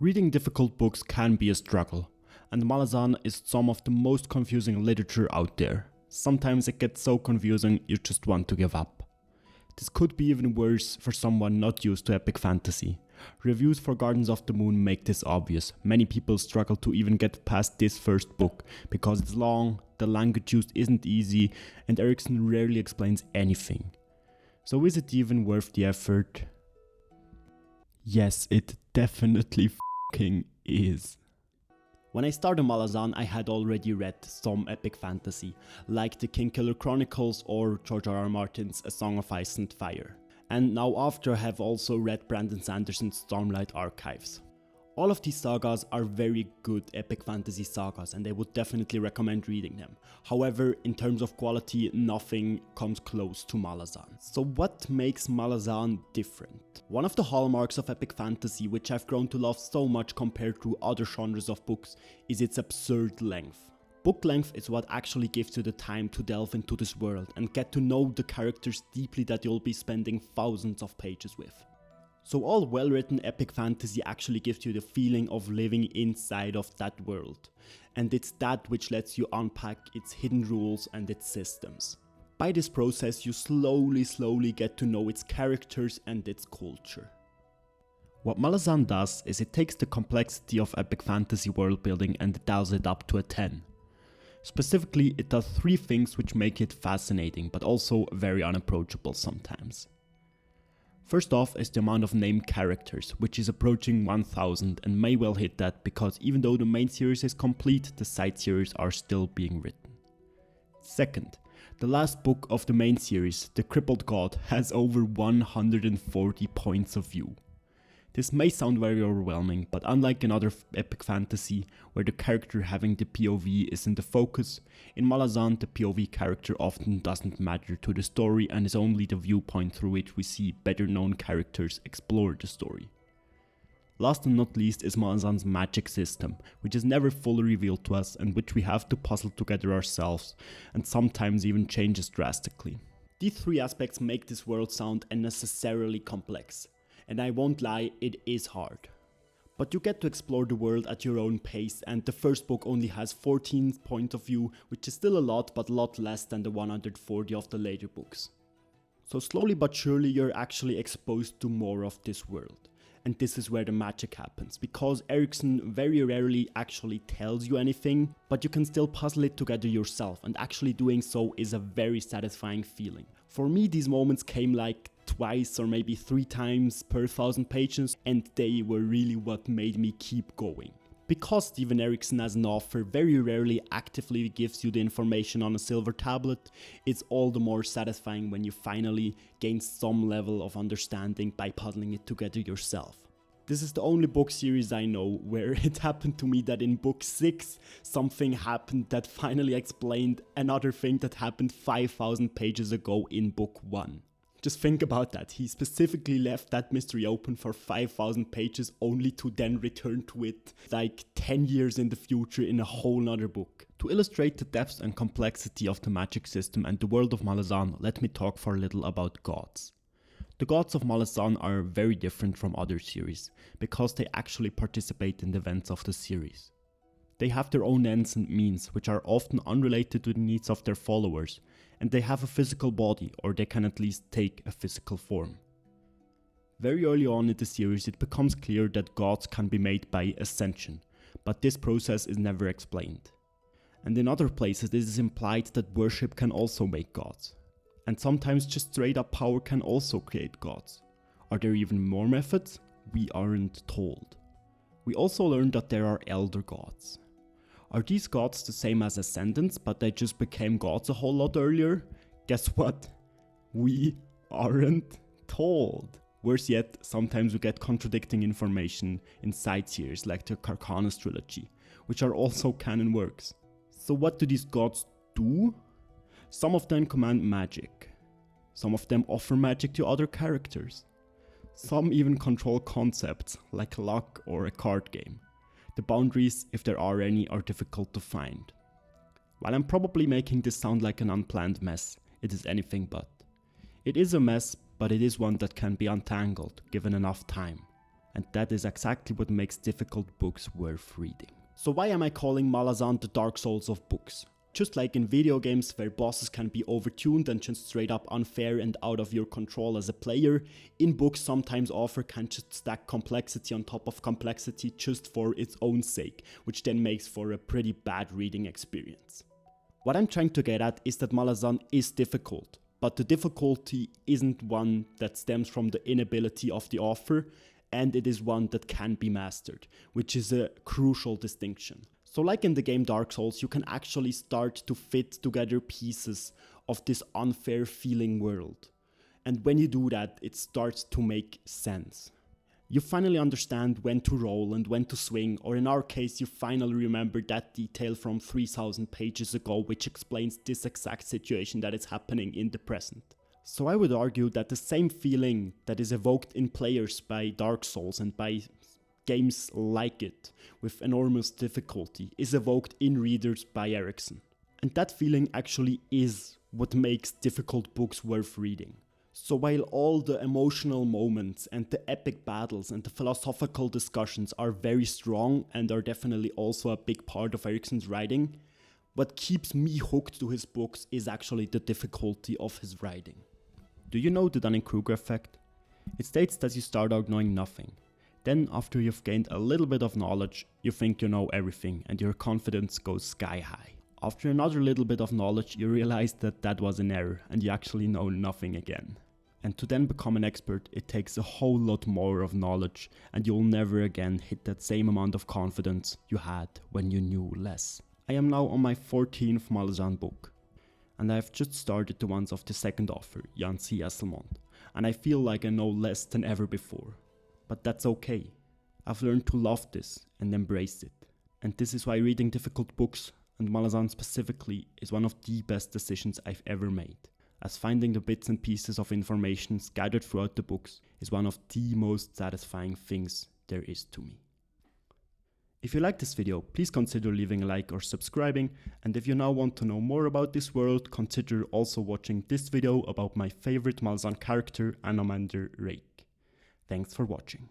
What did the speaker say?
Reading difficult books can be a struggle, and Malazan is some of the most confusing literature out there. Sometimes it gets so confusing you just want to give up. This could be even worse for someone not used to epic fantasy. Reviews for Gardens of the Moon make this obvious. Many people struggle to even get past this first book because it's long, the language used isn't easy, and Erikson rarely explains anything. So is it even worth the effort? Yes, it definitely f***ing is. When I started Malazan, I had already read some epic fantasy, like the Kingkiller Chronicles or George R.R. Martin's A Song of Ice and Fire. And now after I have also read Brandon Sanderson's Stormlight Archives. All of these sagas are very good epic fantasy sagas and I would definitely recommend reading them. However, in terms of quality, nothing comes close to Malazan. So what makes Malazan different? One of the hallmarks of epic fantasy, which I've grown to love so much compared to other genres of books, is its absurd length. Book length is what actually gives you the time to delve into this world and get to know the characters deeply that you'll be spending thousands of pages with. So all well-written epic fantasy actually gives you the feeling of living inside of that world, and it's that which lets you unpack its hidden rules and its systems. By this process you slowly get to know its characters and its culture. What Malazan does is it takes the complexity of epic fantasy world building and dials it up to a 10. Specifically, it does 3 things which make it fascinating but also very unapproachable sometimes. First off is the amount of named characters, which is approaching 1000 and may well hit that because even though the main series is complete, the side series are still being written. Second, the last book of the main series, The Crippled God, has over 140 points of view. This may sound very overwhelming, but unlike in other epic fantasy, where the character having the POV is in the focus, in Malazan the POV character often doesn't matter to the story and is only the viewpoint through which we see better known characters explore the story. Last and not least is Malazan's magic system, which is never fully revealed to us and which we have to puzzle together ourselves, and sometimes even changes drastically. These 3 aspects make this world sound unnecessarily complex. And I won't lie, it is hard. But you get to explore the world at your own pace, and the first book only has 14 points of view, which is still a lot, but a lot less than the 140 of the later books. So slowly but surely you're actually exposed to more of this world. And this is where the magic happens, because Erikson very rarely actually tells you anything, but you can still puzzle it together yourself, and actually doing so is a very satisfying feeling. For me, these moments came like twice or maybe 3 times per 1000 pages, and they were really what made me keep going. Because Steven Erikson as an author very rarely actively gives you the information on a silver tablet, it's all the more satisfying when you finally gain some level of understanding by puzzling it together yourself. This is the only book series I know where it happened to me that in book 6 something happened that finally explained another thing that happened 5000 pages ago in book 1. Just think about that, he specifically left that mystery open for 5000 pages only to then return to it like 10 years in the future in a whole nother book. To illustrate the depth and complexity of the magic system and the world of Malazan, let me talk for a little about gods. The gods of Malazan are very different from other series, because they actually participate in the events of the series. They have their own ends and means, which are often unrelated to the needs of their followers, and they have a physical body, or they can at least take a physical form. Very early on in the series it becomes clear that gods can be made by ascension, but this process is never explained. And in other places it is implied that worship can also make gods. And sometimes just straight up power can also create gods. Are there even more methods? We aren't told. We also learn that there are elder gods. Are these gods the same as ascendants, but they just became gods a whole lot earlier? Guess what? We aren't told. Worse yet, sometimes we get contradicting information in side series like the Carcanus trilogy, which are also canon works. So what do these gods do? Some of them command magic. Some of them offer magic to other characters. Some even control concepts like luck or a card game. The boundaries, if there are any, are difficult to find. While I'm probably making this sound like an unplanned mess, it is anything but. It is a mess, but it is one that can be untangled given enough time. And that is exactly what makes difficult books worth reading. So why am I calling Malazan the Dark Souls of books? Just like in video games where bosses can be overtuned and just straight up unfair and out of your control as a player, in books sometimes author can just stack complexity on top of complexity just for its own sake, which then makes for a pretty bad reading experience. What I'm trying to get at is that Malazan is difficult, but the difficulty isn't one that stems from the inability of the author, and it is one that can be mastered, which is a crucial distinction. So like in the game Dark Souls, you can actually start to fit together pieces of this unfair feeling world. And when you do that, it starts to make sense. You finally understand when to roll and when to swing, or in our case, you finally remember that detail from 3000 pages ago, which explains this exact situation that is happening in the present. So I would argue that the same feeling that is evoked in players by Dark Souls and by games like it, with enormous difficulty, is evoked in readers by Erikson. And that feeling actually is what makes difficult books worth reading. So while all the emotional moments and the epic battles and the philosophical discussions are very strong and are definitely also a big part of Erikson's writing, what keeps me hooked to his books is actually the difficulty of his writing. Do you know the Dunning-Kruger effect? It states that you start out knowing nothing. Then, after you've gained a little bit of knowledge, you think you know everything and your confidence goes sky high. After another little bit of knowledge, you realize that that was an error and you actually know nothing again. And to then become an expert, it takes a whole lot more of knowledge and you'll never again hit that same amount of confidence you had when you knew less. I am now on my 14th Malazan book. And I have just started the ones of the second author, Jan C. Esselmont, and I feel like I know less than ever before. But that's okay. I've learned to love this and embrace it. And this is why reading difficult books, and Malazan specifically, is one of the best decisions I've ever made, as finding the bits and pieces of information scattered throughout the books is one of the most satisfying things there is to me. If you like this video, please consider leaving a like or subscribing, and if you now want to know more about this world, consider also watching this video about my favorite Malazan character, Anomander Rake. Thanks for watching.